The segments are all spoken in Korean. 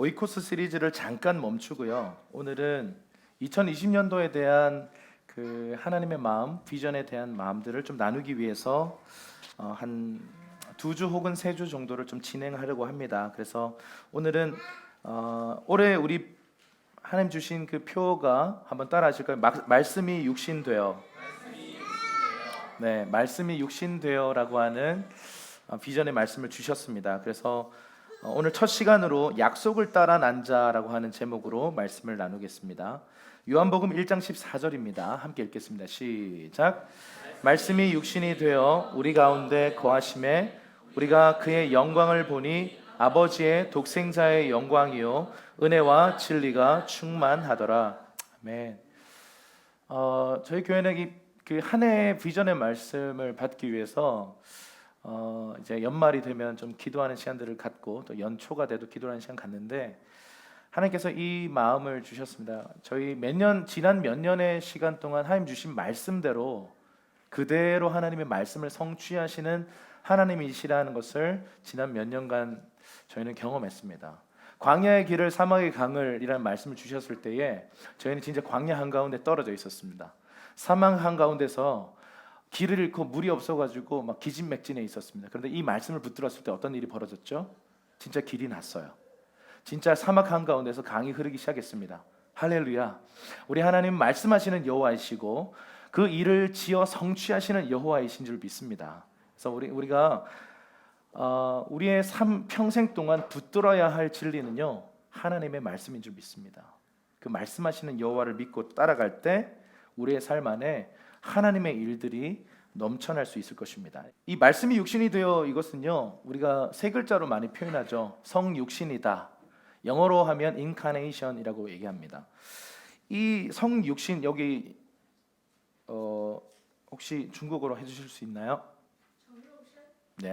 오이코스 시리즈를 잠깐 멈추고요. 오늘은 2020년도에 대한 그 하나님의 마음, 비전에 대한 마음들을 좀 나누기 위해서 한 2주 혹은 3주 정도를 좀 진행하려고 합니다. 그래서 오늘은 올해 우리 하나님 주신 그 표가 한번 따라하실까요? 말씀이 육신되어. 네, 말씀이 육신되어라고 하는 비전의 말씀을 주셨습니다. 그래서 오늘 첫 시간으로 약속을 따라 난 자라고 하는 제목으로 말씀을 나누겠습니다. 요한복음 1장 14절입니다. 함께 읽겠습니다. 시작. 말씀이 육신이 되어 우리 가운데 거하심에 우리가 그의 영광을 보니 아버지의 독생자의 영광이요 은혜와 진리가 충만하더라. 아멘. 저희 교회는 그 한 해의 비전의 말씀을 받기 위해서 이제 연말이 되면 좀 기도하는 시간들을 갖고 또 연초가 돼도 기도하는 시간 갖는데 하나님께서 이 마음을 주셨습니다. 저희 지난 몇 년의 시간 동안 하나님 주신 말씀대로 그대로 하나님의 말씀을 성취하시는 하나님이시라는 것을 지난 몇 년간 저희는 경험했습니다. 광야의 길을 사막의 강을이라는 말씀을 주셨을 때에 저희는 진짜 광야 한가운데 떨어져 있었습니다. 사막 한가운데서 길을 잃고 물이 없어가지고 막 기진맥진해 있었습니다. 그런데 이 말씀을 붙들었을 때 어떤 일이 벌어졌죠? 진짜 길이 났어요. 진짜 사막 한가운데서 강이 흐르기 시작했습니다. 할렐루야. 우리 하나님 말씀하시는 여호와이시고 그 일을 지어 성취하시는 여호와이신 줄 믿습니다. 그래서 우리가 우리의 평생 동안 붙들어야 할 진리는요 하나님의 말씀인 줄 믿습니다. 그 말씀하시는 여호와를 믿고 따라갈 때 우리의 삶 안에 하나님의 일들이 넘쳐날 수 있을 것입니다. 이 말씀이 육신이 되어 이것은요 우리가 세 글자로 많이 표현하죠. 성육신이다. 영어로 하면 incarnation이라고 얘기합니다. 이 성육신 여기 혹시 중국어로 해주실 수 있나요? 네.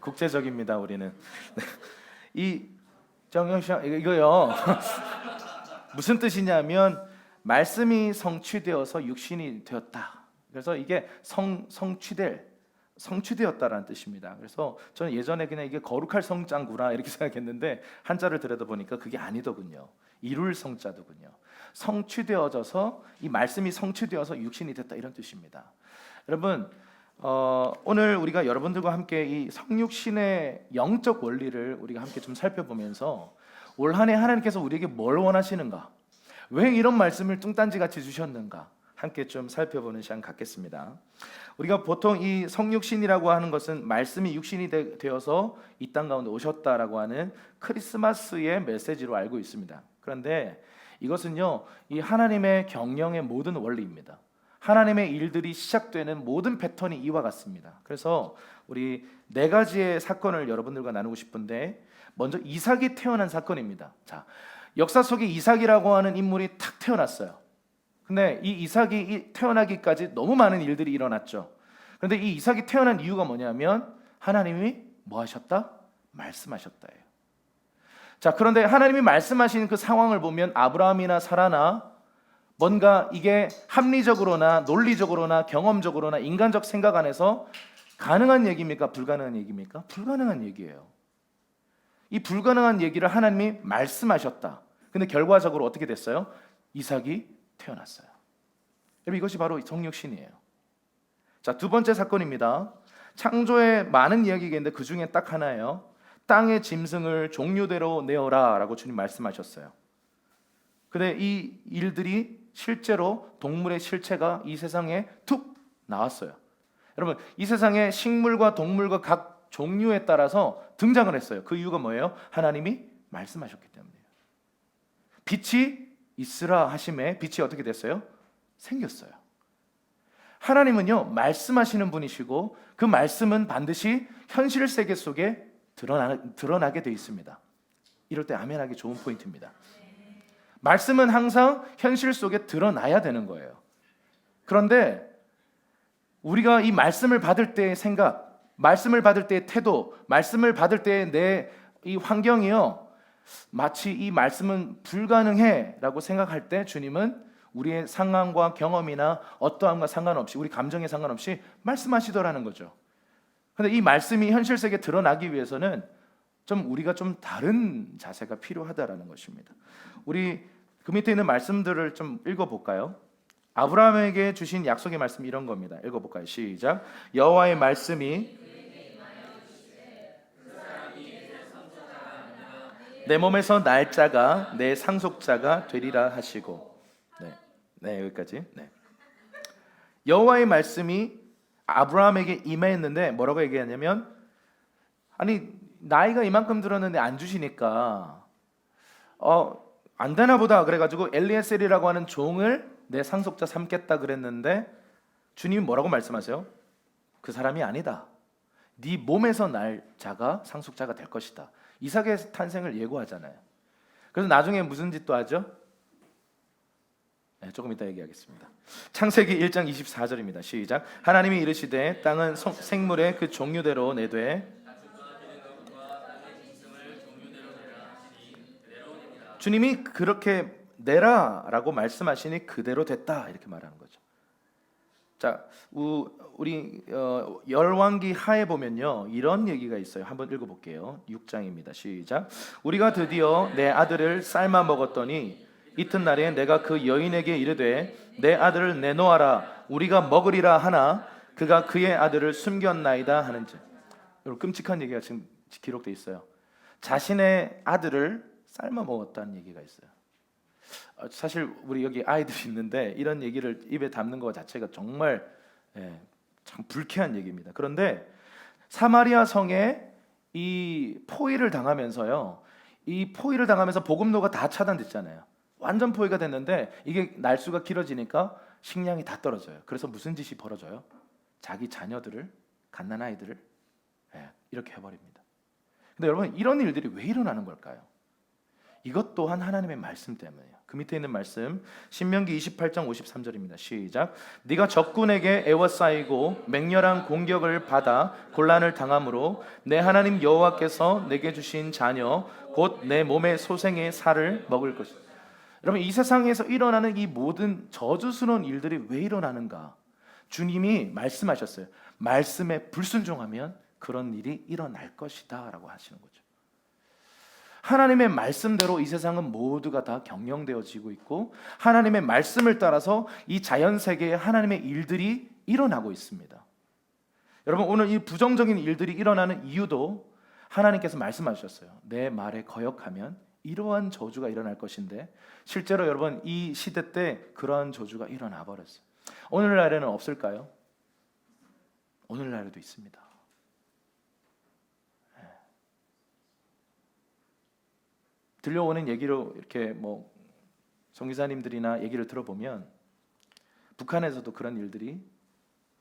국제적입니다 우리는. 이 정영상 이거요 무슨 뜻이냐면 말씀이 성취되어서 육신이 되었다. 그래서 이게 성취되었다라는 뜻입니다. 그래서 저는 예전에 그냥 이게 거룩할 성자구나 이렇게 생각했는데 한자를 들여다보니까 그게 아니더군요. 이룰 성자더군요. 성취되어져서 이 말씀이 성취되어서 육신이 됐다 이런 뜻입니다. 여러분 오늘 우리가 여러분들과 함께 이 성육신의 영적 원리를 우리가 함께 좀 살펴보면서 올 한 해 하나님께서 우리에게 뭘 원하시는가, 왜 이런 말씀을 뚱딴지같이 주셨는가 함께 좀 살펴보는 시간 갖겠습니다. 우리가 보통 이 성육신이라고 하는 것은 말씀이 육신이 되어서 이 땅 가운데 오셨다라고 하는 크리스마스의 메시지로 알고 있습니다. 그런데 이것은요 이 하나님의 경영의 모든 원리입니다. 하나님의 일들이 시작되는 모든 패턴이 이와 같습니다. 그래서 우리 4가지의 사건을 여러분들과 나누고 싶은데 먼저 이삭이 태어난 사건입니다. 자, 역사 속에 이삭이라고 하는 인물이 탁 태어났어요. 근데 이 이삭이 태어나기까지 너무 많은 일들이 일어났죠. 그런데 이 이삭이 태어난 이유가 뭐냐면 하나님이 뭐 하셨다? 말씀하셨다예요. 자, 그런데 하나님이 말씀하신 그 상황을 보면 아브라함이나 사라나 뭔가 이게 합리적으로나 논리적으로나 경험적으로나 인간적 생각 안에서 가능한 얘기입니까? 불가능한 얘기입니까? 불가능한 얘기예요. 이 불가능한 얘기를 하나님이 말씀하셨다. 근데 결과적으로 어떻게 됐어요? 이삭이 태어났어요. 여러분 이것이 바로 성육신이에요. 자, 2번째 사건입니다. 창조에 많은 이야기가 있는데 그 중에 딱 하나예요. 땅의 짐승을 종류대로 내어라 라고 주님 말씀하셨어요. 근데 이 일들이 실제로 동물의 실체가 이 세상에 툭 나왔어요. 여러분 이 세상에 식물과 동물과 각 종류에 따라서 등장을 했어요. 그 이유가 뭐예요? 하나님이 말씀하셨기 때문이에요. 빛이 있으라 하심에 빛이 어떻게 됐어요? 생겼어요. 하나님은요 말씀하시는 분이시고 그 말씀은 반드시 현실 세계 속에 드러나게 되어 있습니다. 이럴 때 아멘하기 좋은 포인트입니다. 말씀은 항상 현실 속에 드러나야 되는 거예요. 그런데 우리가 이 말씀을 받을 때의 생각, 말씀을 받을 때의 태도, 말씀을 받을 때의 내 이 환경이요 마치 이 말씀은 불가능해 라고 생각할 때 주님은 우리의 상황과 경험이나 어떠함과 상관없이 우리 감정에 상관없이 말씀하시더라는 거죠. 그런데 이 말씀이 현실 세계에 드러나기 위해서는 좀 우리가 좀 다른 자세가 필요하다라는 것입니다. 우리 그 밑에 있는 말씀들을 좀 읽어볼까요? 아브라함에게 주신 약속의 말씀 이런 겁니다. 읽어볼까요? 시작. 여호와의 말씀이 내 몸에서 날 자가 내 상속자가 되리라 하시고. 네, 여기까지. 네. 여호와의 말씀이 아브라함에게 임했는데 뭐라고 얘기하냐면, 아니 나이가 이만큼 들었는데 안 주시니까 안 되나 보다 그래가지고 엘리에셀이라고 하는 종을 내 상속자 삼겠다 그랬는데 주님이 뭐라고 말씀하세요? 그 사람이 아니다. 네 몸에서 날 자가 상속자가 될 것이다. 이삭의 탄생을 예고하잖아요. 그래서 나중에 무슨 짓도 하죠? 네, 조금 이따 얘기하겠습니다. 창세기 1장 24절입니다. 시작. 하나님이 이르시되 땅은 생물의 그 종류대로 내되. 주님이 그렇게 내라라고 말씀하시니 그대로 됐다 이렇게 말하는 거죠. 자, 우리 열왕기 하에 보면요 이런 얘기가 있어요. 한번 읽어볼게요. 6장입니다. 시작. 우리가 드디어 내 아들을 삶아 먹었더니 이튿날에 내가 그 여인에게 이르되 내 아들을 내놓아라 우리가 먹으리라 하나 그가 그의 아들을 숨겼나이다 하는지. 여러분 끔찍한 얘기가 지금 기록되어 있어요. 자신의 아들을 삶아 먹었다는 얘기가 있어요. 사실 우리 여기 아이들이 있는데 이런 얘기를 입에 담는 것 자체가 정말 참 불쾌한 얘기입니다. 그런데 사마리아 성에 이 포위를 당하면서요, 이 포위를 당하면서 복음로가 다 차단됐잖아요. 완전 포위가 됐는데 이게 날수가 길어지니까 식량이 다 떨어져요. 그래서 무슨 짓이 벌어져요? 자기 자녀들을, 갓난아이들을 이렇게 해버립니다. 근데 여러분 이런 일들이 왜 일어나는 걸까요? 이것 또한 하나님의 말씀 때문이에요. 그 밑에 있는 말씀 신명기 28장 53절입니다. 시작. 네가 적군에게 애워싸이고 맹렬한 공격을 받아 곤란을 당함으로 내 하나님 여호와께서 내게 주신 자녀 곧 내 몸의 소생의 살을 먹을 것이다. 여러분 이 세상에서 일어나는 이 모든 저주스러운 일들이 왜 일어나는가? 주님이 말씀하셨어요. 말씀에 불순종하면 그런 일이 일어날 것이다 라고 하시는 거죠. 하나님의 말씀대로 이 세상은 모두가 다 경영되어지고 있고 하나님의 말씀을 따라서 이 자연세계에 하나님의 일들이 일어나고 있습니다. 여러분 오늘 이 부정적인 일들이 일어나는 이유도 하나님께서 말씀하셨어요. 내 말에 거역하면 이러한 저주가 일어날 것인데 실제로 여러분 이 시대 때 그러한 저주가 일어나 버렸어요. 오늘날에는 없을까요? 오늘날에도 있습니다. 들려오는 얘기로 이렇게 뭐 성기사님들이나 얘기를 들어보면 북한에서도 그런 일들이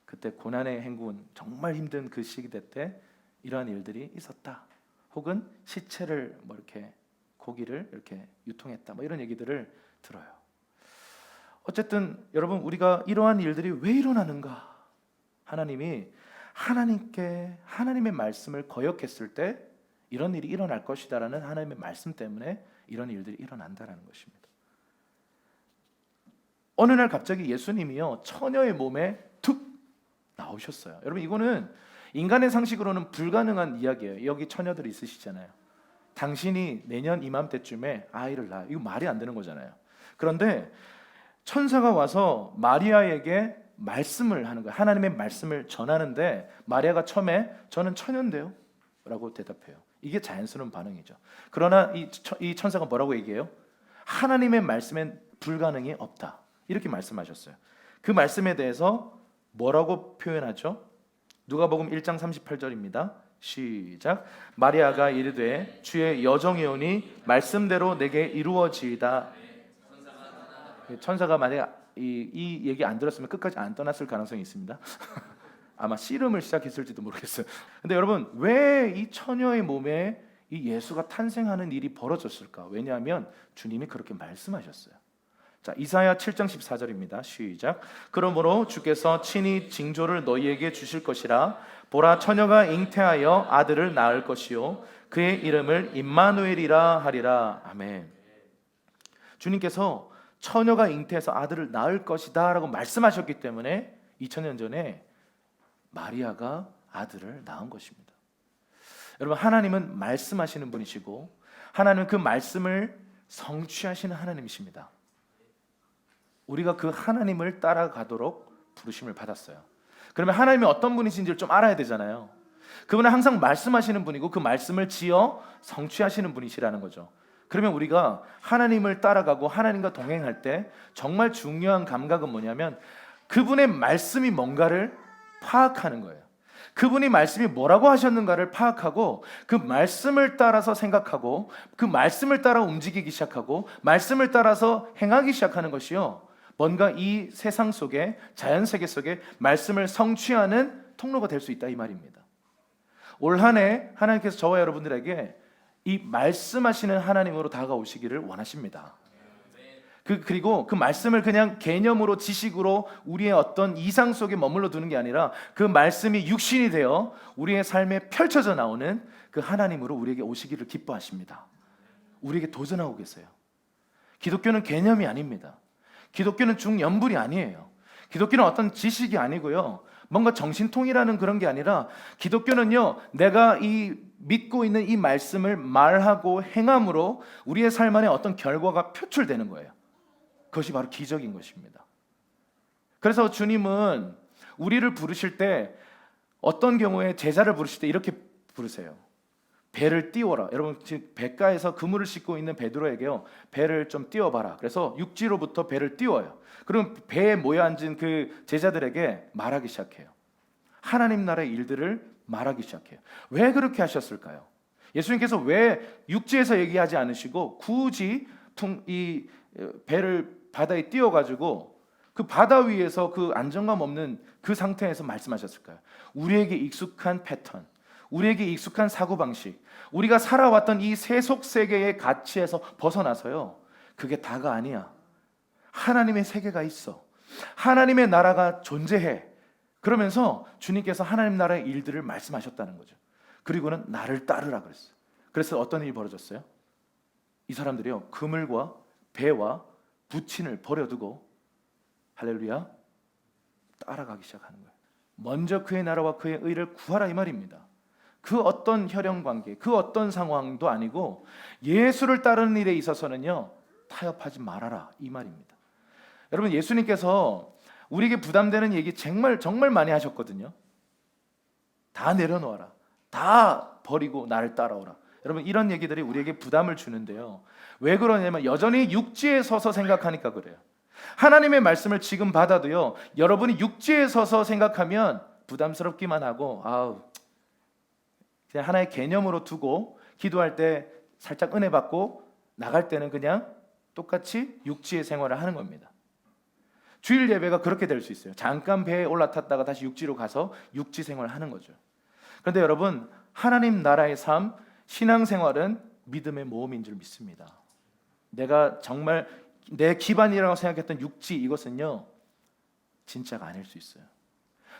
그때 고난의 행군 정말 힘든 그 시기대 때 이러한 일들이 있었다. 혹은 시체를 뭐 이렇게 고기를 이렇게 유통했다. 뭐 이런 얘기들을 들어요. 어쨌든 여러분 우리가 이러한 일들이 왜 일어나는가? 하나님이 하나님께 하나님의 말씀을 거역했을 때 이런 일이 일어날 것이다라는 하나님의 말씀 때문에 이런 일들이 일어난다라는 것입니다. 어느 날 갑자기 예수님이요 처녀의 몸에 툭 나오셨어요. 여러분 이거는 인간의 상식으로는 불가능한 이야기예요. 여기 처녀들이 있으시잖아요. 당신이 내년 이맘때쯤에 아이를 낳아. 이거 말이 안 되는 거잖아요. 그런데 천사가 와서 마리아에게 말씀을 하는 거예요. 하나님의 말씀을 전하는데 마리아가 처음에 저는 처녀인데요 라고 대답해요. 이게 자연스러운 반응이죠. 그러나 이 천사가 뭐라고 얘기해요? 하나님의 말씀엔 불가능이 없다 이렇게 말씀하셨어요. 그 말씀에 대해서 뭐라고 표현하죠? 누가복음 1장 38절입니다. 시작. 마리아가 이르되 주의 여정이오니 말씀대로 내게 이루어지이다. 천사가 만약 이 얘기 안 들었으면 끝까지 안 떠났을 가능성이 있습니다. 아마 씨름을 시작했을지도 모르겠어요. 근데 여러분 왜 이 처녀의 몸에 이 예수가 탄생하는 일이 벌어졌을까? 왜냐하면 주님이 그렇게 말씀하셨어요. 자, 이사야 7장 14절입니다. 시작. 그러므로 주께서 친히 징조를 너희에게 주실 것이라. 보라 처녀가 잉태하여 아들을 낳을 것이요 그의 이름을 임마누엘이라 하리라. 아멘. 주님께서 처녀가 잉태해서 아들을 낳을 것이다 라고 말씀하셨기 때문에 2000년 전에 마리아가 아들을 낳은 것입니다. 여러분, 하나님은 말씀하시는 분이시고 하나님은 그 말씀을 성취하시는 하나님이십니다. 우리가 그 하나님을 따라가도록 부르심을 받았어요. 그러면 하나님이 어떤 분이신지를 좀 알아야 되잖아요. 그분은 항상 말씀하시는 분이고 그 말씀을 지어 성취하시는 분이시라는 거죠. 그러면 우리가 하나님을 따라가고 하나님과 동행할 때 정말 중요한 감각은 뭐냐면 그분의 말씀이 뭔가를 파악하는 거예요. 그분이 말씀이 뭐라고 하셨는가를 파악하고 그 말씀을 따라서 생각하고 그 말씀을 따라 움직이기 시작하고 말씀을 따라서 행하기 시작하는 것이요, 뭔가 이 세상 속에, 자연 세계 속에 말씀을 성취하는 통로가 될 수 있다, 이 말입니다. 올 한 해 하나님께서 저와 여러분들에게 이 말씀하시는 하나님으로 다가오시기를 원하십니다. 그리고 그 말씀을 그냥 개념으로, 지식으로 우리의 어떤 이상 속에 머물러 두는 게 아니라 그 말씀이 육신이 되어 우리의 삶에 펼쳐져 나오는 그 하나님으로 우리에게 오시기를 기뻐하십니다. 우리에게 도전하고 계세요. 기독교는 개념이 아닙니다. 기독교는 중연불이 아니에요. 기독교는 어떤 지식이 아니고요, 뭔가 정신통이라는 그런 게 아니라 기독교는요, 내가 이 믿고 있는 이 말씀을 말하고 행함으로 우리의 삶 안에 어떤 결과가 표출되는 거예요. 그것이 바로 기적인 것입니다. 그래서 주님은 우리를 부르실 때 어떤 경우에 제자를 부르실 때 이렇게 부르세요. 배를 띄워라. 여러분, 지금 뱃가에서 그물을 싣고 있는 베드로에게요, 배를 좀 띄워봐라. 그래서 육지로부터 배를 띄워요. 그럼 배에 모여 앉은 그 제자들에게 말하기 시작해요. 하나님 나라의 일들을 말하기 시작해요. 왜 그렇게 하셨을까요? 예수님께서 왜 육지에서 얘기하지 않으시고 굳이 이 배를 바다에 띄워가지고 그 바다 위에서 그 안정감 없는 그 상태에서 말씀하셨을까요? 우리에게 익숙한 패턴, 우리에게 익숙한 사고방식, 우리가 살아왔던 이 세속 세계의 가치에서 벗어나서요, 그게 다가 아니야. 하나님의 세계가 있어. 하나님의 나라가 존재해. 그러면서 주님께서 하나님 나라의 일들을 말씀하셨다는 거죠. 그리고는 나를 따르라 그랬어요. 그래서 어떤 일이 벌어졌어요? 이 사람들이요, 그물과 배와 부친을 버려두고 할렐루야 따라가기 시작하는 거예요. 먼저 그의 나라와 그의 의를 구하라, 이 말입니다. 그 어떤 혈연관계, 그 어떤 상황도 아니고 예수를 따르는 일에 있어서는요, 타협하지 말아라, 이 말입니다. 여러분, 예수님께서 우리에게 부담되는 얘기 정말 많이 하셨거든요. 다 내려놓아라, 다 버리고 나를 따라오라. 여러분, 이런 얘기들이 우리에게 부담을 주는데요, 왜 그러냐면 여전히 육지에 서서 생각하니까 그래요. 하나님의 말씀을 지금 받아도요, 여러분이 육지에 서서 생각하면 부담스럽기만 하고 그냥 하나의 개념으로 두고 기도할 때 살짝 은혜 받고 나갈 때는 그냥 똑같이 육지의 생활을 하는 겁니다. 주일 예배가 그렇게 될 수 있어요. 잠깐 배에 올라탔다가 다시 육지로 가서 육지 생활을 하는 거죠. 그런데 여러분, 하나님 나라의 삶, 신앙생활은 믿음의 모험인 줄 믿습니다. 내가 정말 내 기반이라고 생각했던 육지, 이것은요 진짜가 아닐 수 있어요.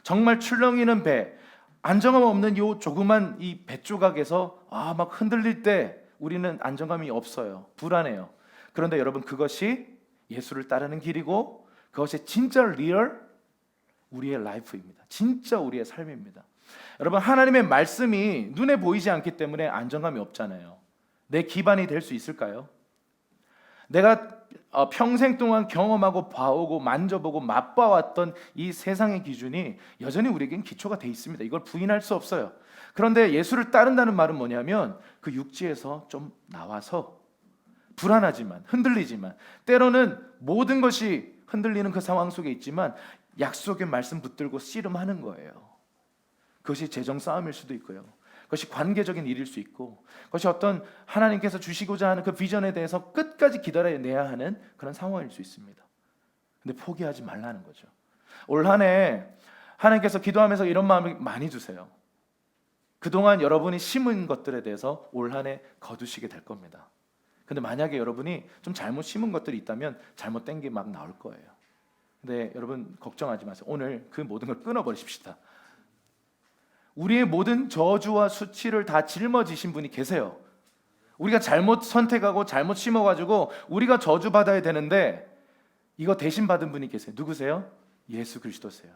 정말 출렁이는 배, 안정감 없는 요 조그만 이 배 조각에서 막 흔들릴 때 우리는 안정감이 없어요. 불안해요. 그런데 여러분, 그것이 예수를 따르는 길이고 그것이 진짜 리얼 우리의 라이프입니다. 진짜 우리의 삶입니다. 여러분, 하나님의 말씀이 눈에 보이지 않기 때문에 안정감이 없잖아요. 내 기반이 될 수 있을까요? 내가 평생 동안 경험하고 봐오고 만져보고 맛봐왔던 이 세상의 기준이 여전히 우리에겐 기초가 돼 있습니다. 이걸 부인할 수 없어요. 그런데 예수를 따른다는 말은 뭐냐면 그 육지에서 좀 나와서 불안하지만 흔들리지만 때로는 모든 것이 흔들리는 그 상황 속에 있지만 약속의 말씀 붙들고 씨름하는 거예요. 그것이 재정 싸움일 수도 있고요, 그것이 관계적인 일일 수 있고, 그것이 어떤 하나님께서 주시고자 하는 그 비전에 대해서 끝까지 기다려내야 하는 그런 상황일 수 있습니다. 근데 포기하지 말라는 거죠. 올 한 해 하나님께서 기도하면서 이런 마음을 많이 주세요. 그동안 여러분이 심은 것들에 대해서 올 한 해 거두시게 될 겁니다. 근데 만약에 여러분이 좀 잘못 심은 것들이 있다면 잘못된 게 막 나올 거예요. 근데 여러분, 걱정하지 마세요. 오늘 그 모든 걸 끊어버리십시다. 우리의 모든 저주와 수치를 다 짊어지신 분이 계세요. 우리가 잘못 선택하고 잘못 심어가지고 우리가 저주받아야 되는데 이거 대신 받은 분이 계세요. 누구세요? 예수 그리스도세요.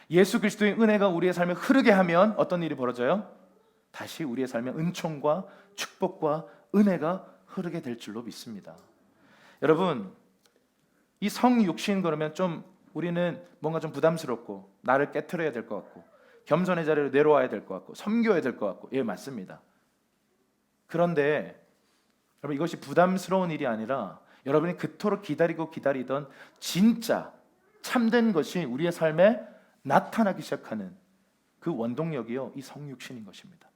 예수 그리스도의 은혜가 우리의 삶에 흐르게 하면 어떤 일이 벌어져요? 다시 우리의 삶에 은총과 축복과 은혜가 흐르게 될 줄로 믿습니다. 여러분, 이 성육신 그러면 좀 우리는 뭔가 좀 부담스럽고 나를 깨트려야 될 것 같고 겸손의 자리로 내려와야 될 것 같고 섬겨야 될 것 같고, 예, 맞습니다. 그런데 여러분, 이것이 부담스러운 일이 아니라 여러분이 그토록 기다리고 기다리던 진짜 참된 것이 우리의 삶에 나타나기 시작하는 그 원동력이요, 이 성육신인 것입니다.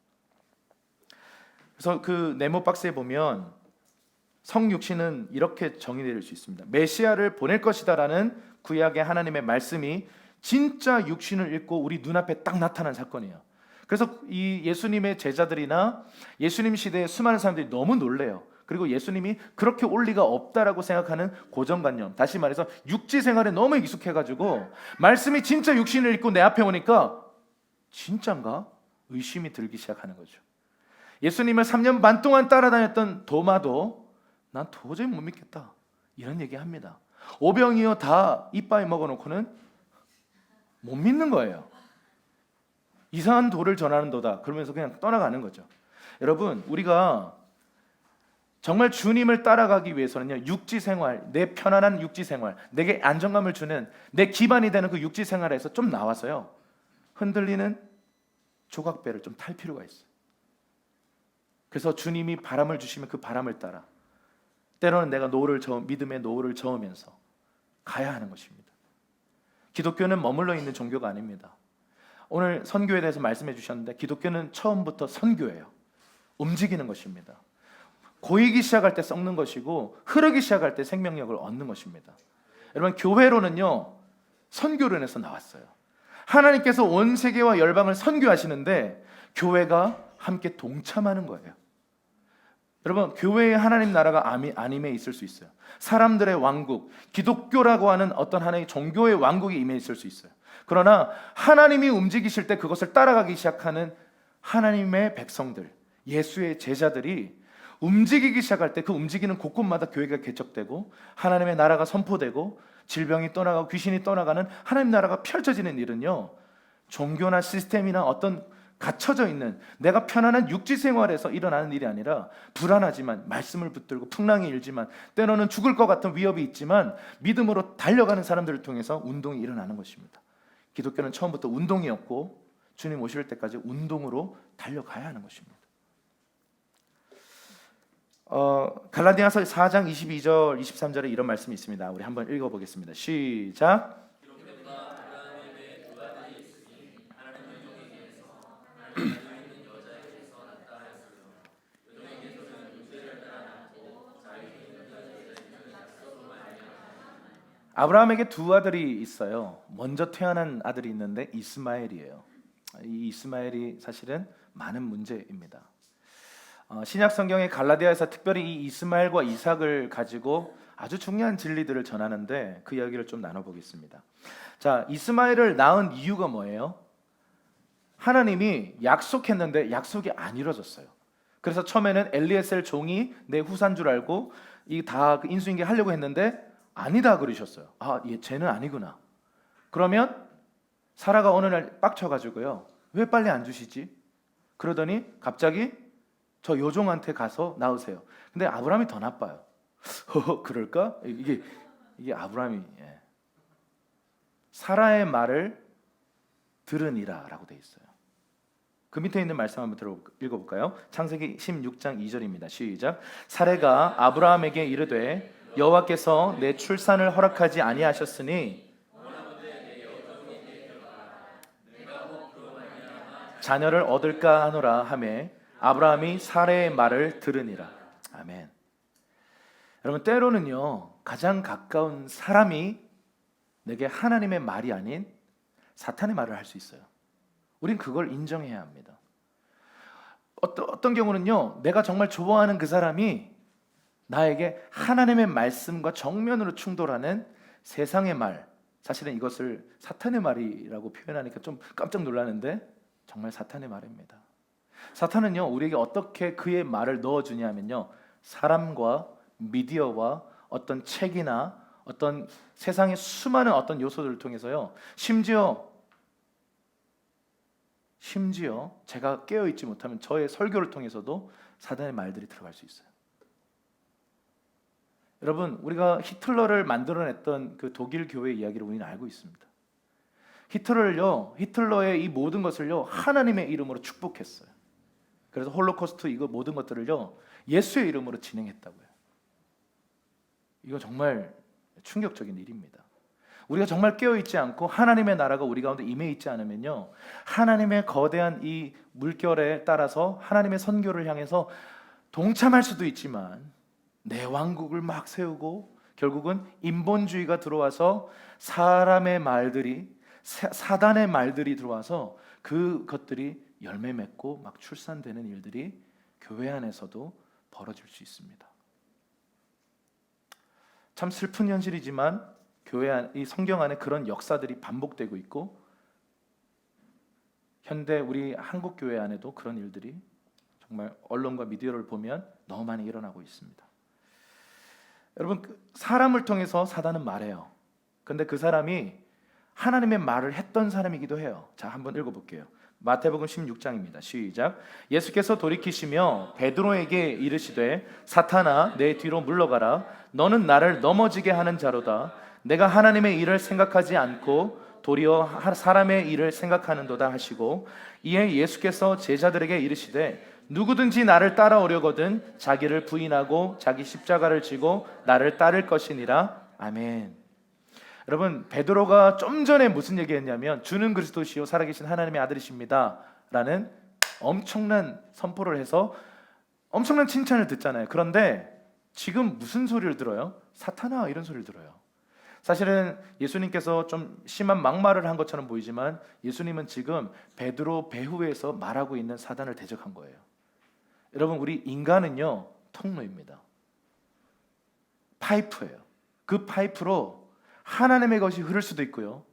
그래서 그 네모 박스에 보면 성육신은 이렇게 정의될 수 있습니다. 메시아를 보낼 것이다라는 구약의 하나님의 말씀이 진짜 육신을 입고 우리 눈앞에 딱 나타난 사건이에요. 그래서 이 예수님의 제자들이나 예수님 시대의 수많은 사람들이 너무 놀래요. 그리고 예수님이 그렇게 올 리가 없다라고 생각하는 고정관념, 다시 말해서 육지 생활에 너무 익숙해가지고 말씀이 진짜 육신을 입고 내 앞에 오니까 진짠가? 의심이 들기 시작하는 거죠. 예수님을 3년 반 동안 따라다녔던 도마도 난 도저히 못 믿겠다 이런 얘기합니다. 오병이어 다 이빠이 먹어놓고는 못 믿는 거예요. 이상한 도를 전하는도다 그러면서 그냥 떠나가는 거죠. 여러분, 우리가 정말 주님을 따라가기 위해서는요, 육지 생활, 내 편안한 육지 생활, 내게 안정감을 주는 내 기반이 되는 그 육지 생활에서 좀 나와서요, 흔들리는 조각배를 좀 탈 필요가 있어요. 그래서 주님이 바람을 주시면 그 바람을 따라 때로는 내가 믿음의 노을을 저으면서 가야 하는 것입니다. 기독교는 머물러 있는 종교가 아닙니다. 오늘 선교에 대해서 말씀해 주셨는데 기독교는 처음부터 선교예요. 움직이는 것입니다. 고이기 시작할 때 썩는 것이고 흐르기 시작할 때 생명력을 얻는 것입니다. 여러분, 교회로는요, 선교론에서 나왔어요. 하나님께서 온 세계와 열방을 선교하시는데 교회가 함께 동참하는 거예요. 여러분, 교회에 하나님 나라가 아님에 있을 수 있어요. 사람들의 왕국, 기독교라고 하는 어떤 하나의 종교의 왕국이 임해 있을 수 있어요. 그러나 하나님이 움직이실 때 그것을 따라가기 시작하는 하나님의 백성들, 예수의 제자들이 움직이기 시작할 때 그 움직이는 곳곳마다 교회가 개척되고 하나님의 나라가 선포되고 질병이 떠나가고 귀신이 떠나가는 하나님 나라가 펼쳐지는 일은요, 종교나 시스템이나 어떤 갇혀져 있는 내가 편안한 육지 생활에서 일어나는 일이 아니라 불안하지만 말씀을 붙들고 풍랑이 일지만 때로는 죽을 것 같은 위협이 있지만 믿음으로 달려가는 사람들을 통해서 운동이 일어나는 것입니다. 기독교는 처음부터 운동이었고 주님 오실 때까지 운동으로 달려가야 하는 것입니다. 갈라디아서 4장 22절 23절에 이런 말씀이 있습니다. 우리 한번 읽어보겠습니다. 시작. 아브라함에게 두 아들이 있어요. 먼저 태어난 아들이 있는데 이스마엘이에요. 이 이스마엘이 사실은 많은 문제입니다. 신약 성경의 갈라디아에서 특별히 이 이스마엘과 이삭을 가지고 아주 중요한 진리들을 전하는데 그 이야기를 좀 나눠보겠습니다. 자, 이스마엘을 낳은 이유가 뭐예요? 하나님이 약속했는데 약속이 안 이루어졌어요. 그래서 처음에는 엘리에셀 종이 내 후사인 줄 알고 이 다 인수인계 하려고 했는데 아니다 그러셨어요. 쟤는 아니구나. 그러면 사라가 어느 날 빡쳐가지고요, 왜 빨리 안 주시지? 그러더니 갑자기 저 요종한테 가서 낳으세요. 근데 아브라함이 더 나빠요. 그럴까? 이게 아브라함이 사라의 말을 들으니라라고 돼 있어요. 그 밑에 있는 말씀 한번 읽어볼까요? 창세기 16장 2절입니다. 시작. 사라가 아브라함에게 이르되 여호와께서 내 출산을 허락하지 아니하셨으니 자녀를 얻을까 하노라 하매 아브라함이 사라의 말을 들으니라. 아멘. 여러분, 때로는요, 가장 가까운 사람이 내게 하나님의 말이 아닌 사탄의 말을 할 수 있어요. 우린 그걸 인정해야 합니다. 어떤 경우는요, 내가 정말 좋아하는 그 사람이 나에게 하나님의 말씀과 정면으로 충돌하는 세상의 말, 사실은 이것을 사탄의 말이라고 표현하니까 좀 깜짝 놀라는데 정말 사탄의 말입니다. 사탄은요, 우리에게 어떻게 그의 말을 넣어주냐면요, 사람과 미디어와 어떤 책이나 어떤 세상의 수많은 어떤 요소들을 통해서요, 심지어 심지어 제가 깨어있지 못하면 저의 설교를 통해서도 사단의 말들이 들어갈 수 있어요. 여러분, 우리가 히틀러를 만들어냈던 그 독일 교회 이야기를 우리는 알고 있습니다. 히틀러의 이 모든 것을요 하나님의 이름으로 축복했어요. 그래서 홀로코스트 이거 모든 것들을요 예수의 이름으로 진행했다고요. 이거 정말 충격적인 일입니다. 우리가 정말 깨어있지 않고 하나님의 나라가 우리 가운데 임해 있지 않으면요 하나님의 거대한 이 물결에 따라서 하나님의 선교를 향해서 동참할 수도 있지만 내 왕국을 막 세우고 결국은 인본주의가 들어와서 사람의 말들이 사단의 말들이 들어와서 그것들이 열매 맺고 막 출산되는 일들이 교회 안에서도 벌어질 수 있습니다. 참 슬픈 현실이지만 이 성경 안에 그런 역사들이 반복되고 있고 현대 우리 한국 교회 안에도 그런 일들이 정말 언론과 미디어를 보면 너무 많이 일어나고 있습니다. 여러분, 사람을 통해서 사단은 말해요. 근데 그 사람이 하나님의 말을 했던 사람이기도 해요. 자, 한번 읽어볼게요. 마태복음 16장입니다. 시작. 예수께서 돌이키시며 베드로에게 이르시되 사탄아 내 뒤로 물러가라. 너는 나를 넘어지게 하는 자로다. 내가 하나님의 일을 생각하지 않고 도리어 사람의 일을 생각하는도다 하시고 이에 예수께서 제자들에게 이르시되 누구든지 나를 따라오려거든 자기를 부인하고 자기 십자가를 지고 나를 따를 것이니라. 아멘. 여러분, 베드로가 좀 전에 무슨 얘기했냐면 주는 그리스도시요 살아계신 하나님의 아들이십니다 라는 엄청난 선포를 해서 엄청난 칭찬을 듣잖아요. 그런데 지금 무슨 소리를 들어요? 사탄아 이런 소리를 들어요. 사실은 예수님께서 좀 심한 막말을 한 것처럼 보이지만 예수님은 지금 베드로 배후에서 말하고 있는 사단을 대적한 거예요. 여러분, 우리 인간은요 통로입니다. 파이프예요. 그 파이프로 하나님의 것이 흐를 수도 있고요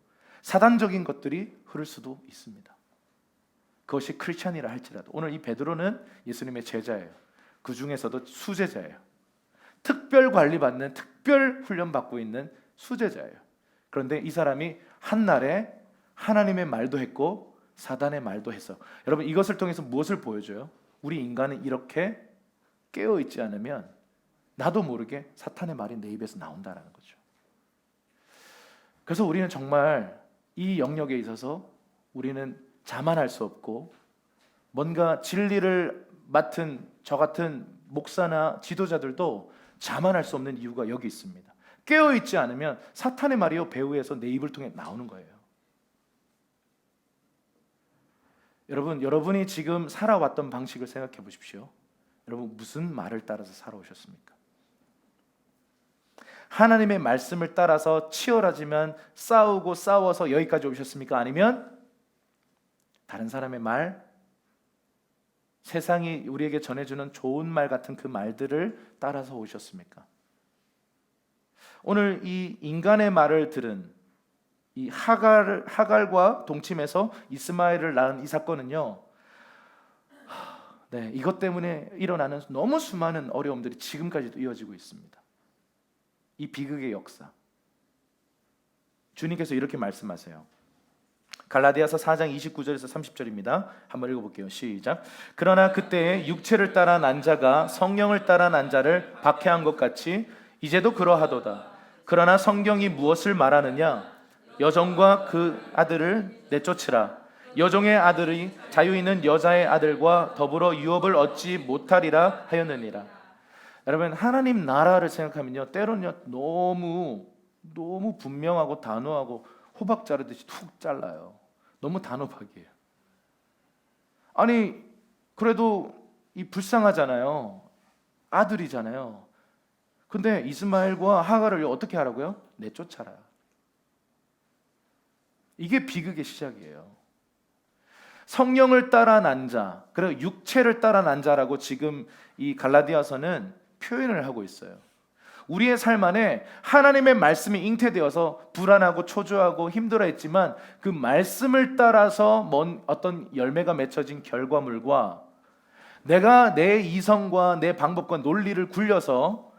사단적인 것들이 흐를 수도 있습니다. 그것이 크리스찬이라 할지라도 오늘 이 베드로는 예수님의 제자예요. 그 중에서도 수제자예요. 특별 관리받는 특별 훈련받고 있는 수제자예요. 그런데 이 사람이 한날에 하나님의 말도 했고 사단의 말도 했어. 여러분, 이것을 통해서 무엇을 보여줘요? 우리 인간은 이렇게 깨어있지 않으면 나도 모르게 사탄의 말이 내 입에서 나온다는 거죠. 그래서 우리는 정말 이 영역에 있어서 우리는 자만할 수 없고 뭔가 진리를 맡은 저 같은 목사나 지도자들도 자만할 수 없는 이유가 여기 있습니다. 깨어있지 않으면 사탄의 말이요 배후에서 내 입을 통해 나오는 거예요. 여러분이 지금 살아왔던 방식을 생각해 보십시오. 여러분, 무슨 말을 따라서 살아오셨습니까? 하나님의 말씀을 따라서 치열하지만 싸우고 싸워서 여기까지 오셨습니까? 아니면 다른 사람의 말, 세상이 우리에게 전해주는 좋은 말 같은 그 말들을 따라서 오셨습니까? 오늘 이 인간의 말을 들은 이 하갈과 동침해서 이스마엘을 낳은 이 사건은요, 이것 때문에 일어나는 너무 수많은 어려움들이 지금까지도 이어지고 있습니다. 이 비극의 역사. 주님께서 이렇게 말씀하세요. 갈라디아서 4장 29절에서 30절입니다. 한번 읽어볼게요. 시작. 그러나 그때에 육체를 따라 난 자가 성령을 따라 난 자를 박해한 것 같이 이제도 그러하도다. 그러나 성경이 무엇을 말하느냐? 여종과 그 아들을 내쫓으라. 여종의 아들이 자유 있는 여자의 아들과 더불어 유업을 얻지 못하리라 하였느니라. 여러분, 하나님 나라를 생각하면요 때로는요 너무 분명하고 단호하고 호박 자르듯이 툭 잘라요. 너무 단호박이에요. 아니 그래도 이 불쌍하잖아요. 아들이잖아요. 근데 이스마엘과 하갈을 어떻게 하라고요? 내쫓아라. 이게 비극의 시작이에요. 성령을 따라 난 자, 그리고 육체를 따라 난 자라고 지금 이 갈라디아서는 표현을 하고 있어요. 우리의 삶 안에 하나님의 말씀이 잉태되어서 불안하고 초조하고 힘들어했지만 그 말씀을 따라서 어떤 열매가 맺혀진 결과물과 내가 내 이성과 내 방법과 논리를 굴려서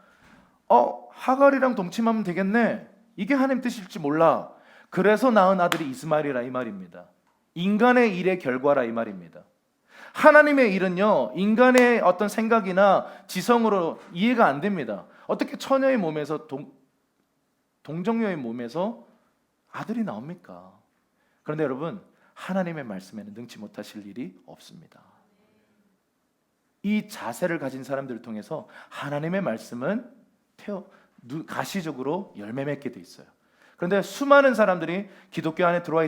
하갈이랑 동침하면 되겠네, 이게 하나님 뜻일지 몰라, 그래서 낳은 아들이 이스마엘이라 이 말입니다. 인간의 일의 결과라 이 말입니다. 하나님의 일은요, 인간의 어떤 생각이나 지성으로 이해가 안 됩니다. 어떻게 처녀의 몸에서 동정녀의 몸에서 아들이 나옵니까? 그런데 여러분, 하나님의 말씀에는 능치 못하실 일이 없습니다. 이 자세를 가진 사람들을 통해서 하나님의 말씀은 가시적으로 열매 맺게 돼 있어요. 그런데 수많은 사람들이 기독교 안에 들어와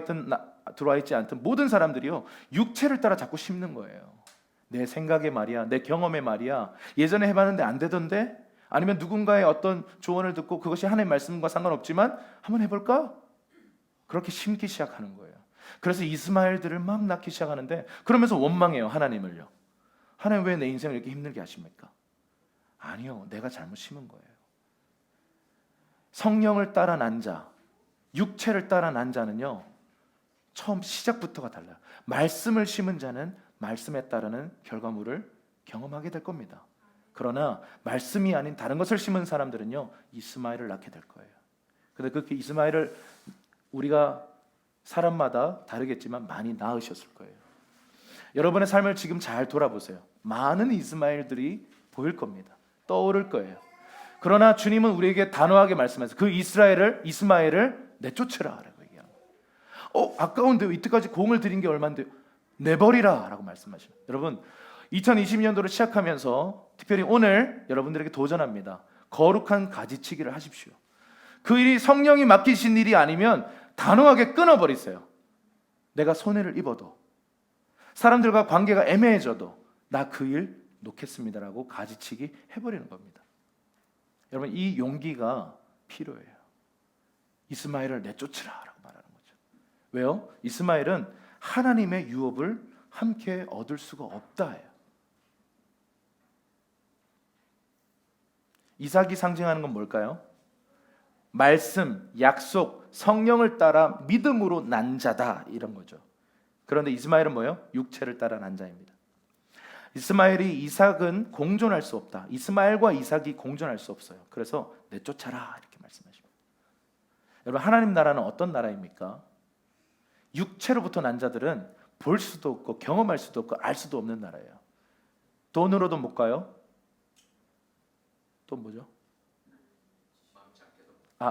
있지 않던 모든 사람들이요, 육체를 따라 자꾸 심는 거예요. 내 생각의 말이야, 내 경험의 말이야, 예전에 해봤는데 안 되던데, 아니면 누군가의 어떤 조언을 듣고 그것이 하나님의 말씀과 상관없지만 한번 해볼까? 그렇게 심기 시작하는 거예요. 그래서 이스마엘들을 막 낳기 시작하는데, 그러면서 원망해요, 하나님을요. 하나님 왜 내 인생을 이렇게 힘들게 하십니까? 아니요, 내가 잘못 심은 거예요. 성령을 따라 난 자, 육체를 따라 난 자는요, 처음 시작부터가 달라요. 말씀을 심은 자는 말씀에 따르는 결과물을 경험하게 될 겁니다. 그러나 말씀이 아닌 다른 것을 심은 사람들은요, 이스마엘을 낳게 될 거예요. 근데 그렇게 이스마엘을 우리가 사람마다 다르겠지만 많이 낳으셨을 거예요. 여러분의 삶을 지금 잘 돌아보세요. 많은 이스마엘들이 보일 겁니다. 떠오를 거예요. 그러나 주님은 우리에게 단호하게 말씀하세요. 그 이스마엘을 내쫓으라 라고 얘기합니다. 아까운데 이때까지 공을 들인 게 얼마인데 내버리라 라고 말씀하십니다. 여러분, 2020년도를 시작하면서 특별히 오늘 여러분들에게 도전합니다. 거룩한 가지치기를 하십시오. 그 일이 성령이 맡기신 일이 아니면 단호하게 끊어버리세요. 내가 손해를 입어도, 사람들과 관계가 애매해져도 나 그 일 놓겠습니다라고 가지치기 해버리는 겁니다. 여러분, 이 용기가 필요해요. 이스마엘을 내쫓으라라고 말하는 거죠. 왜요? 이스마엘은 하나님의 유업을 함께 얻을 수가 없다예요. 이삭이 상징하는 건 뭘까요? 말씀, 약속, 성령을 따라 믿음으로 난 자다, 이런 거죠. 그런데 이스마엘은 뭐예요? 육체를 따라 난 자입니다. 이삭은 공존할 수 없다. 이스마엘과 이삭이 공존할 수 없어요. 그래서 내쫓아라 이렇게 말씀하십니다. 여러분, 하나님 나라는 어떤 나라입니까? 육체로부터 난 자들은 볼 수도 없고 경험할 수도 없고 알 수도 없는 나라예요. 돈으로도 못 가요. 또 뭐죠?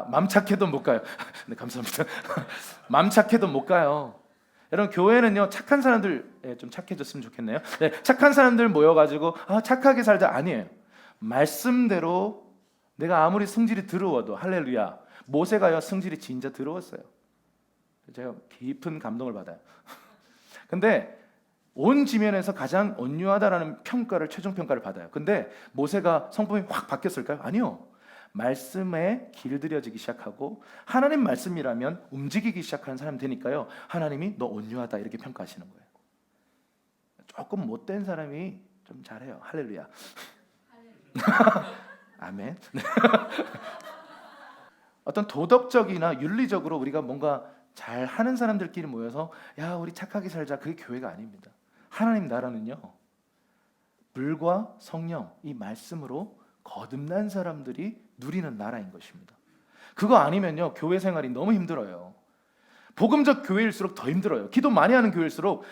맘 착해도 못 가요. 네, 감사합니다. 맘 착해도 못 가요. 여러분, 교회는요, 착한 사람들 좀 착해졌으면 좋겠네요. 네, 착한 사람들 모여가지고 착하게 살자, 아니에요. 말씀대로 내가 아무리 성질이 더러워도, 할렐루야, 모세가요 성질이 진짜 더러웠어요. 제가 깊은 감동을 받아요. 근데 온 지면에서 가장 온유하다라는 평가를, 최종 평가를 받아요. 근데 모세가 성품이 확 바뀌었을까요? 아니요. 말씀에 길들여지기 시작하고 하나님 말씀이라면 움직이기 시작하는 사람이 되니까요, 하나님이 너 온유하다 이렇게 평가하시는 거예요. 조금 못된 사람이 좀 잘해요. 할렐루야. 아멘. 어떤 도덕적이나 윤리적으로 우리가 뭔가 잘하는 사람들끼리 모여서 야, 우리 착하게 살자, 그게 교회가 아닙니다. 하나님 나라는요, 물과 성령, 이 말씀으로 거듭난 사람들이 누리는 나라인 것입니다. 그거 아니면요, 교회 생활이 너무 힘들어요. 복음적 교회일수록 더 힘들어요. 기도 많이 하는 교회일수록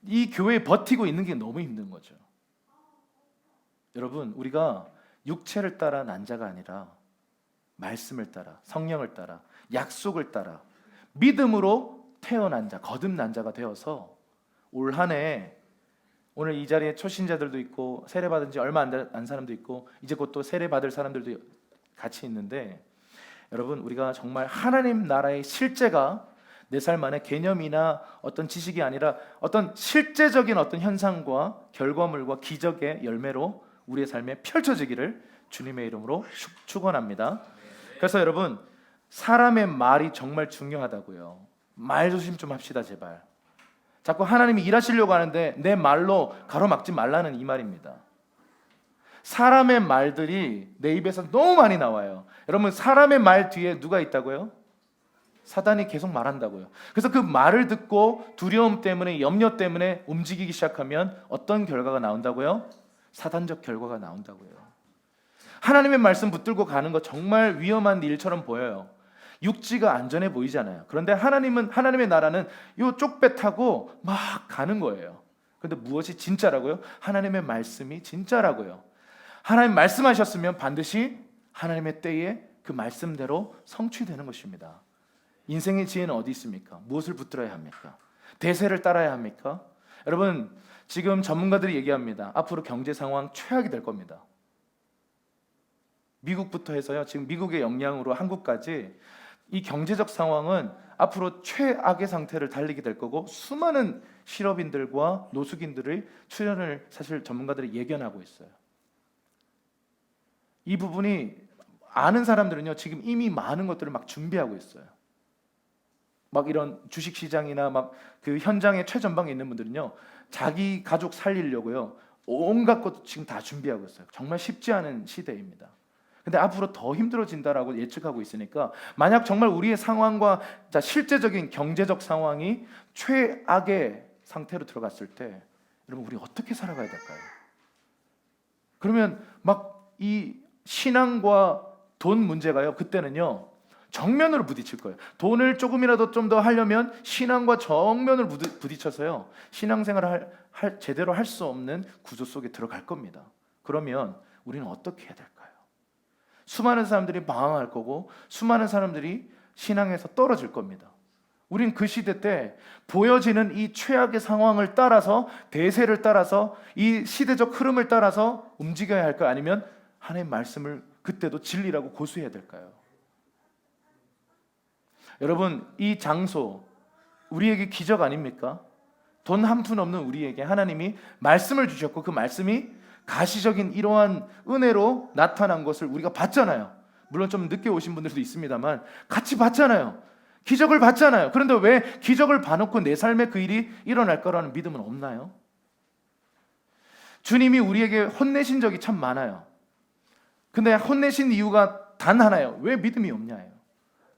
이 교회에 버티고 있는 게 너무 힘든 거죠. 여러분, 우리가 육체를 따라 난 자가 아니라 말씀을 따라, 성령을 따라, 약속을 따라 믿음으로 태어난 자, 거듭난 자가 되어서 올 한 해, 오늘 이 자리에 초신자들도 있고 세례받은 지 얼마 안 된 사람도 있고 이제 곧 또 세례받을 사람들도 같이 있는데, 여러분, 우리가 정말 하나님 나라의 실제가 내 삶 안에 개념이나 어떤 지식이 아니라 어떤 실제적인 어떤 현상과 결과물과 기적의 열매로 우리의 삶에 펼쳐지기를 주님의 이름으로 축원합니다. 그래서 여러분, 사람의 말이 정말 중요하다고요. 말 조심 좀 합시다, 제발. 자꾸 하나님이 일하시려고 하는데 내 말로 가로막지 말라는 이 말입니다. 사람의 말들이 내 입에서 너무 많이 나와요. 여러분, 사람의 말 뒤에 누가 있다고요? 사단이 계속 말한다고요. 그래서 그 말을 듣고 두려움 때문에, 염려 때문에 움직이기 시작하면 어떤 결과가 나온다고요? 사단적 결과가 나온다고요. 하나님의 말씀 붙들고 가는 거 정말 위험한 일처럼 보여요. 육지가 안전해 보이잖아요. 그런데 하나님의 나라는 요 쪽배 타고 막 가는 거예요. 그런데 무엇이 진짜라고요? 하나님의 말씀이 진짜라고요. 하나님 말씀하셨으면 반드시 하나님의 때에 그 말씀대로 성취되는 것입니다. 인생의 지혜는 어디 있습니까? 무엇을 붙들어야 합니까? 대세를 따라야 합니까? 여러분, 지금 전문가들이 얘기합니다. 앞으로 경제 상황 최악이 될 겁니다. 미국부터 해서요. 지금 미국의 영향으로 한국까지 이 경제적 상황은 앞으로 최악의 상태를 달리게 될 거고, 수많은 실업인들과 노숙인들의 출현을 사실 전문가들이 예견하고 있어요. 이 부분이 아는 사람들은요, 지금 이미 많은 것들을 막 준비하고 있어요. 막 이런 주식 시장이나 막 그 현장의 최전방에 있는 분들은요, 자기 가족 살리려고요, 온갖 것 지금 다 준비하고 있어요. 정말 쉽지 않은 시대입니다. 근데 앞으로 더 힘들어진다라고 예측하고 있으니까, 만약 정말 우리의 상황과 실제적인 경제적 상황이 최악의 상태로 들어갔을 때, 여러분, 우리 어떻게 살아가야 될까요? 그러면 막 이 신앙과 돈 문제가요, 그때는요 정면으로 부딪힐 거예요. 돈을 조금이라도 좀 더 하려면 신앙과 정면을 부딪혀서요, 신앙생활을 제대로 할 수 없는 구조 속에 들어갈 겁니다. 그러면 우리는 어떻게 해야 될까요? 수많은 사람들이 방황할 거고, 수많은 사람들이 신앙에서 떨어질 겁니다. 우린 그 시대 때 보여지는 이 최악의 상황을 따라서, 대세를 따라서, 이 시대적 흐름을 따라서 움직여야 할까요? 아니면 하나님의 말씀을 그때도 진리라고 고수해야 될까요? 여러분, 이 장소 우리에게 기적 아닙니까? 돈 한 푼 없는 우리에게 하나님이 말씀을 주셨고, 그 말씀이 가시적인 이러한 은혜로 나타난 것을 우리가 봤잖아요. 물론 좀 늦게 오신 분들도 있습니다만 같이 봤잖아요. 기적을 봤잖아요. 그런데 왜 기적을 봐놓고 내 삶에 그 일이 일어날 거라는 믿음은 없나요? 주님이 우리에게 혼내신 적이 참 많아요. 근데 혼내신 이유가 단 하나예요. 왜 믿음이 없냐예요.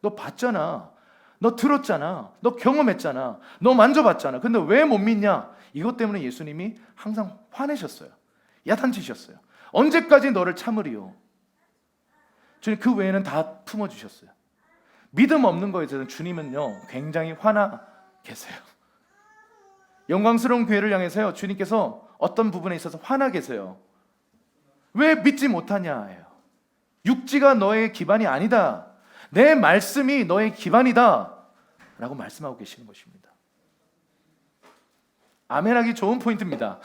너 봤잖아. 너 들었잖아. 너 경험했잖아. 너 만져봤잖아. 근데 왜 못 믿냐? 이것 때문에 예수님이 항상 화내셨어요. 야단치셨어요. 언제까지 너를 참으리요? 주님 그 외에는 다 품어주셨어요. 믿음 없는 거에 대해서는 주님은요 굉장히 화나 계세요. 영광스러운 교회를 향해서요, 주님께서 어떤 부분에 있어서 화나 계세요. 왜 믿지 못하냐예요. 육지가 너의 기반이 아니다. 내 말씀이 너의 기반이다 라고 말씀하고 계시는 것입니다. 아멘하기 좋은 포인트입니다.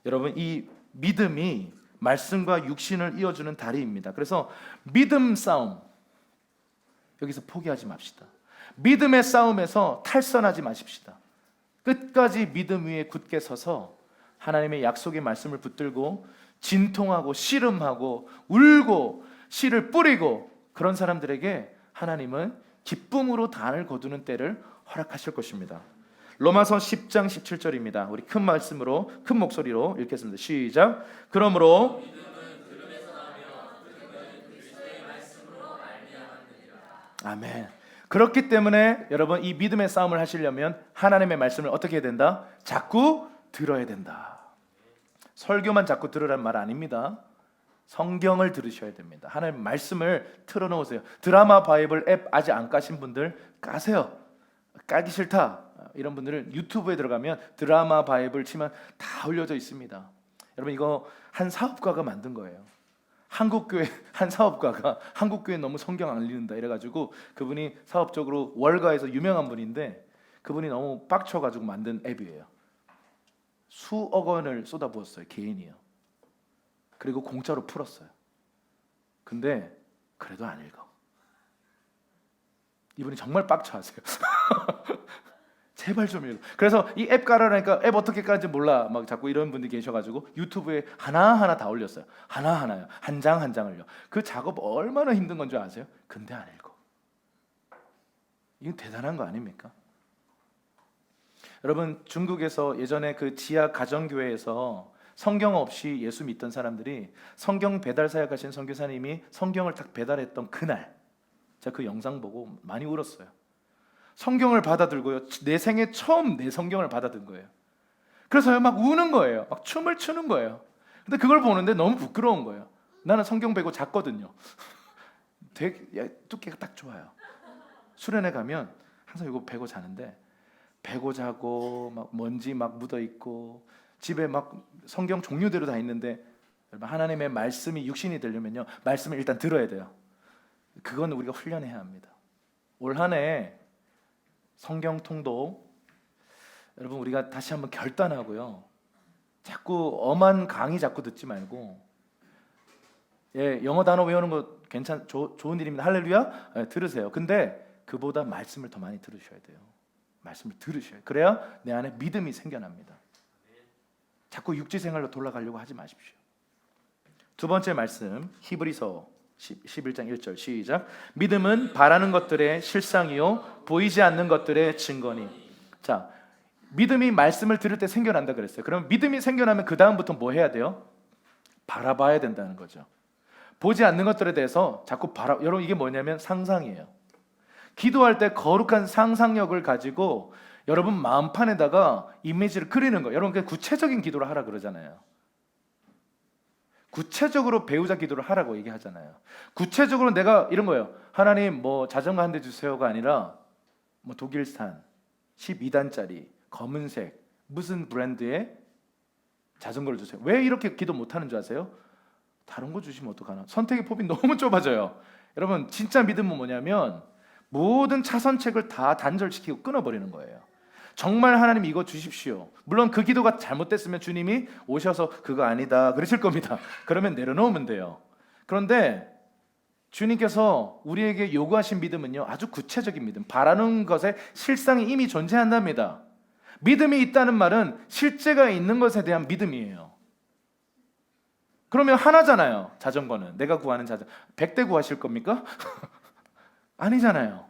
여러분, 이 믿음이 말씀과 육신을 이어주는 다리입니다. 그래서 믿음 싸움, 여기서 포기하지 맙시다. 믿음의 싸움에서 탈선하지 마십시다. 끝까지 믿음 위에 굳게 서서 하나님의 약속의 말씀을 붙들고 진통하고 씨름하고 울고 씨를 뿌리고, 그런 사람들에게 하나님은 기쁨으로 단을 거두는 때를 허락하실 것입니다. 로마서 10장 17절입니다. 우리 큰 말씀으로, 큰 목소리로 읽겠습니다. 시작. 그러므로 아멘. 그렇기 때문에 여러분, 이 믿음의 싸움을 하시려면 하나님의 말씀을 어떻게 해야 된다? 자꾸 들어야 된다. 설교만 자꾸 들으라는 말 아닙니다. 성경을 들으셔야 됩니다. 하나님의 말씀을 틀어놓으세요. 드라마 바이블 앱 아직 안 까신 분들 까세요. 까기 싫다 이런 분들은 유튜브에 들어가면 드라마 바이블 치면 다 올려져 있습니다. 여러분, 이거 한 사업가가 만든 거예요. 한국교회 한 사업가가 한국교회 너무 성경 안 읽는다 이래가지고, 그분이 사업적으로 월가에서 유명한 분인데 그분이 너무 빡쳐가지고 만든 앱이에요. 수억 원을 쏟아부었어요. 개인이요. 그리고 공짜로 풀었어요. 근데 그래도 안 읽어. 이분이 정말 빡쳐하세요. 제발 좀 읽어. 그래서 이 앱 깔아라니까 앱 어떻게 깔는지 몰라 막 자꾸 이런 분들이 계셔가지고 유튜브에 하나하나 다 올렸어요. 하나하나요. 한 장 한 장을요. 그 작업 얼마나 힘든 건 줄 아세요? 근데 안 읽어. 이건 대단한 거 아닙니까? 여러분, 중국에서 예전에 그 지하 가정교회에서 성경 없이 예수 믿던 사람들이 성경 배달 사역하신 선교사님이 성경을 딱 배달했던 그날, 제가 그 영상 보고 많이 울었어요. 성경을 받아들고요, 내 생에 처음 내 성경을 받아든 거예요. 그래서 막 우는 거예요. 막 춤을 추는 거예요. 근데 그걸 보는데 너무 부끄러운 거예요. 나는 성경 베고 잤거든요. 되게 두께가 딱 좋아요. 수련회 가면 항상 이거 베고 자는데, 베고 자고 막 먼지 막 묻어 있고 집에 막 성경 종류대로 다 있는데, 여러분 하나님의 말씀이 육신이 되려면요, 말씀을 일단 들어야 돼요. 그건 우리가 훈련해야 합니다. 올 한 해 성경 통독, 여러분 우리가 다시 한번 결단하고요, 자꾸 엄한 강의 자꾸 듣지 말고, 영어 단어 외우는 거 좋은 일입니다. 할렐루야. 들으세요. 근데 그보다 말씀을 더 많이 들으셔야 돼요. 말씀을 들으셔야, 그래야 내 안에 믿음이 생겨납니다. 자꾸 육지 생활로 돌아가려고 하지 마십시오. 두 번째 말씀, 히브리서 11장 1절 시작. 믿음은 바라는 것들의 실상이요 보이지 않는 것들의 증거니. 자, 믿음이 말씀을 들을 때 생겨난다 그랬어요. 그럼 믿음이 생겨나면 그 다음부터 뭐 해야 돼요? 바라봐야 된다는 거죠. 보지 않는 것들에 대해서 자꾸 여러분 이게 뭐냐면 상상이에요. 기도할 때 거룩한 상상력을 가지고 여러분 마음판에다가 이미지를 그리는 거예요. 여러분 구체적인 기도를 하라 그러잖아요. 구체적으로 배우자 기도를 하라고 얘기하잖아요. 구체적으로 내가 이런 거예요. 하나님 뭐 자전거 한 대 주세요가 아니라 뭐 독일산 12단짜리 검은색 무슨 브랜드의 자전거를 주세요. 왜 이렇게 기도 못하는 줄 아세요? 다른 거 주시면 어떡하나? 선택의 폭이 너무 좁아져요. 여러분 진짜 믿음은 뭐냐면 모든 차선책을 다 단절시키고 끊어버리는 거예요. 정말 하나님 이거 주십시오. 물론 그 기도가 잘못됐으면 주님이 오셔서 그거 아니다 그러실 겁니다. 그러면 내려놓으면 돼요. 그런데 주님께서 우리에게 요구하신 믿음은요, 아주 구체적인 믿음, 바라는 것에 실상이 이미 존재한답니다. 믿음이 있다는 말은 실제가 있는 것에 대한 믿음이에요. 그러면 하나잖아요. 자전거는 내가 구하는 자전거 100대 구하실 겁니까? 아니잖아요.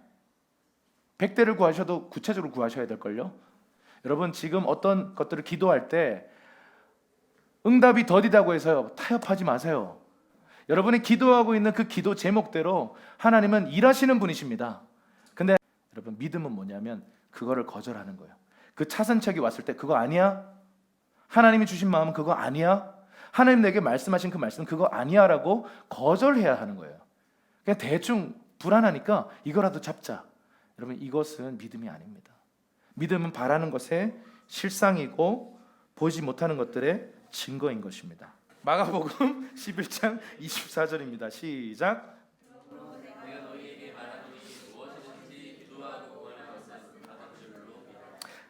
100대를 구하셔도 구체적으로 구하셔야 될걸요. 여러분 지금 어떤 것들을 기도할 때 응답이 더디다고 해서요 타협하지 마세요. 여러분이 기도하고 있는 그 기도 제목대로 하나님은 일하시는 분이십니다. 근데 여러분 믿음은 뭐냐면 그거를 거절하는 거예요. 그 차선책이 왔을 때 그거 아니야? 하나님이 주신 마음은 그거 아니야? 하나님 내게 말씀하신 그 말씀 그거 아니야? 라고 거절해야 하는 거예요. 그냥 대충 불안하니까 이거라도 잡자. 여러분 이것은 믿음이 아닙니다. 믿음은 바라는 것의 실상이고 보지 못하는 것들의 증거인 것입니다. 마가복음 11장 24절입니다. 시작.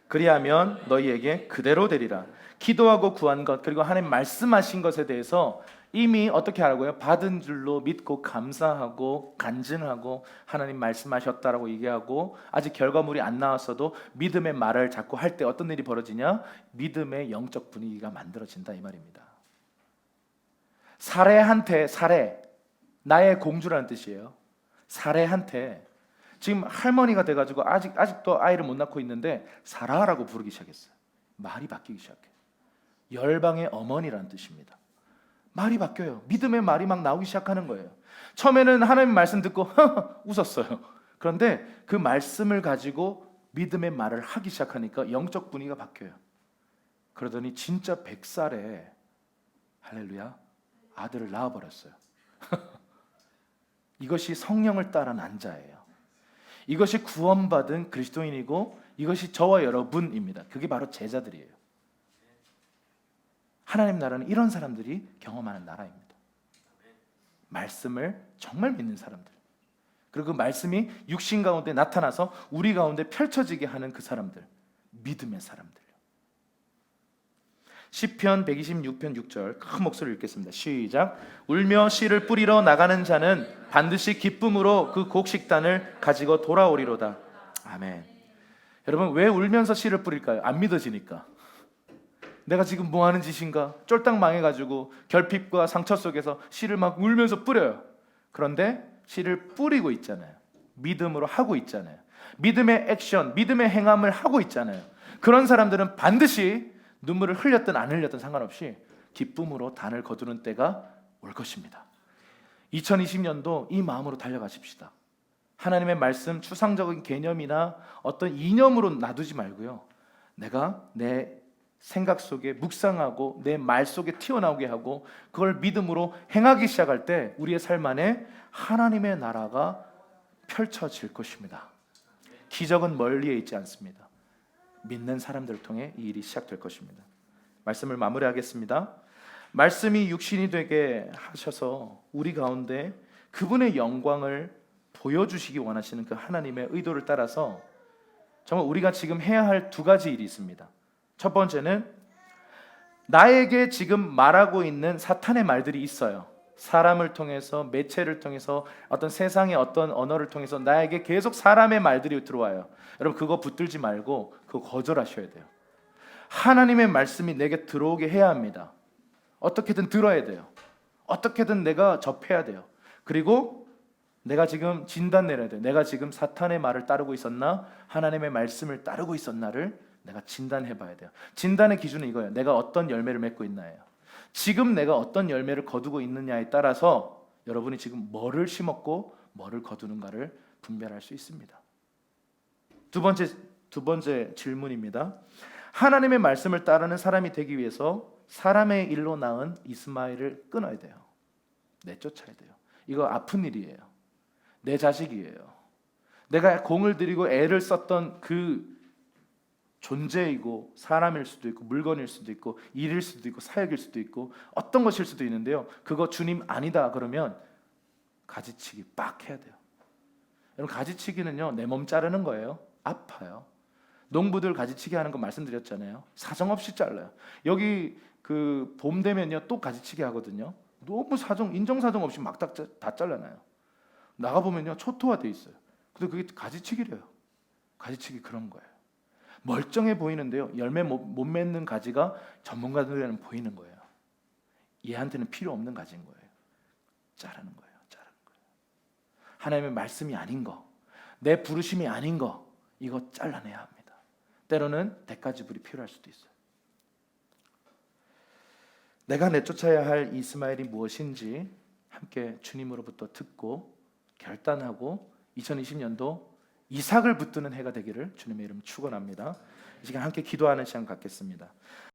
그리하면 너희에게 그대로 되리라. 기도하고 구한 것 그리고 하나님 말씀하신 것에 대해서 이미 어떻게 하라고요? 받은 줄로 믿고 감사하고 간증하고 하나님 말씀하셨다라고 얘기하고, 아직 결과물이 안 나왔어도 믿음의 말을 자꾸 할 때 어떤 일이 벌어지냐? 믿음의 영적 분위기가 만들어진다 이 말입니다. 사례한테, 사례 나의 공주라는 뜻이에요. 사례한테 지금 할머니가 돼가지고 아직도 아이를 못 낳고 있는데 사라라고 부르기 시작했어요. 말이 바뀌기 시작해요. 열방의 어머니라는 뜻입니다. 말이 바뀌어요. 믿음의 말이 막 나오기 시작하는 거예요. 처음에는 하나님 말씀 듣고 웃었어요. 그런데 그 말씀을 가지고 믿음의 말을 하기 시작하니까 영적 분위기가 바뀌어요. 그러더니 진짜 100살에 할렐루야 아들을 낳아버렸어요. 이것이 성령을 따라 난 자예요. 이것이 구원받은 그리스도인이고 이것이 저와 여러분입니다. 그게 바로 제자들이에요. 하나님 나라는 이런 사람들이 경험하는 나라입니다. 말씀을 정말 믿는 사람들, 그리고 그 말씀이 육신 가운데 나타나서 우리 가운데 펼쳐지게 하는 그 사람들, 믿음의 사람들. 시편 126편 6절 큰 목소리를 읽겠습니다. 시작. 울며 씨를 뿌리러 나가는 자는 반드시 기쁨으로 그 곡식단을 가지고 돌아오리로다. 아멘. 여러분 왜 울면서 씨를 뿌릴까요? 안 믿어지니까. 내가 지금 뭐 하는 짓인가? 쫄딱 망해가지고 결핍과 상처 속에서 씨를 막 울면서 뿌려요. 그런데 씨를 뿌리고 있잖아요. 믿음으로 하고 있잖아요. 믿음의 액션, 믿음의 행함을 하고 있잖아요. 그런 사람들은 반드시 눈물을 흘렸든 안 흘렸든 상관없이 기쁨으로 단을 거두는 때가 올 것입니다. 2020년도 이 마음으로 달려가십시다. 하나님의 말씀, 추상적인 개념이나 어떤 이념으로 놔두지 말고요, 내가 내 생각 속에 묵상하고 내 말 속에 튀어나오게 하고 그걸 믿음으로 행하기 시작할 때 우리의 삶 안에 하나님의 나라가 펼쳐질 것입니다. 기적은 멀리에 있지 않습니다. 믿는 사람들을 통해 이 일이 시작될 것입니다. 말씀을 마무리하겠습니다. 말씀이 육신이 되게 하셔서 우리 가운데 그분의 영광을 보여주시기 원하시는 그 하나님의 의도를 따라서 정말 우리가 지금 해야 할 두 가지 일이 있습니다. 첫 번째는 나에게 지금 말하고 있는 사탄의 말들이 있어요. 사람을 통해서, 매체를 통해서, 어떤 세상의 어떤 언어를 통해서 나에게 계속 사람의 말들이 들어와요. 여러분 그거 붙들지 말고 그거 거절하셔야 돼요. 하나님의 말씀이 내게 들어오게 해야 합니다. 어떻게든 들어야 돼요. 어떻게든 내가 접해야 돼요. 그리고 내가 지금 진단 내려야 돼요. 내가 지금 사탄의 말을 따르고 있었나, 하나님의 말씀을 따르고 있었나를 내가 진단해 봐야 돼요. 진단의 기준은 이거예요. 내가 어떤 열매를 맺고 있나예요. 지금 내가 어떤 열매를 거두고 있느냐에 따라서 여러분이 지금 뭐를 심었고 뭐를 거두는가를 분별할 수 있습니다. 두 번째 질문입니다. 하나님의 말씀을 따르는 사람이 되기 위해서 사람의 일로 낳은 이스마엘을 끊어야 돼요. 내쫓아야 돼요. 이거 아픈 일이에요. 내 자식이에요. 내가 공을 들이고 애를 썼던 그 존재이고 사람일 수도 있고 물건일 수도 있고 일일 수도 있고 사역일 수도 있고 어떤 것일 수도 있는데요. 그거 주님 아니다 그러면 가지치기 빡 해야 돼요. 여러분 가지치기는요 내 몸 자르는 거예요. 아파요. 농부들 가지치기 하는 거 말씀드렸잖아요. 사정없이 잘라요. 여기 그 봄 되면요 또 가지치기 하거든요. 너무 인정사정 없이 막 다 잘라놔요. 나가 보면요 초토화돼 있어요. 근데 그게 가지치기래요. 가지치기 그런 거예요. 멀쩡해 보이는데요 열매 못 맺는 가지가 전문가들에는 보이는 거예요. 얘한테는 필요 없는 가지인 거예요. 자르는 거예요. 하나님의 말씀이 아닌 거, 내 부르심이 아닌 거, 이거 잘라내야 합니다. 때로는 대가지불이 필요할 수도 있어요. 내가 내쫓아야 할 이스마엘이 무엇인지 함께 주님으로부터 듣고 결단하고 2020년도 이삭을 붙드는 해가 되기를 주님의 이름 축원합니다. 이 시간 함께 기도하는 시간 갖겠습니다.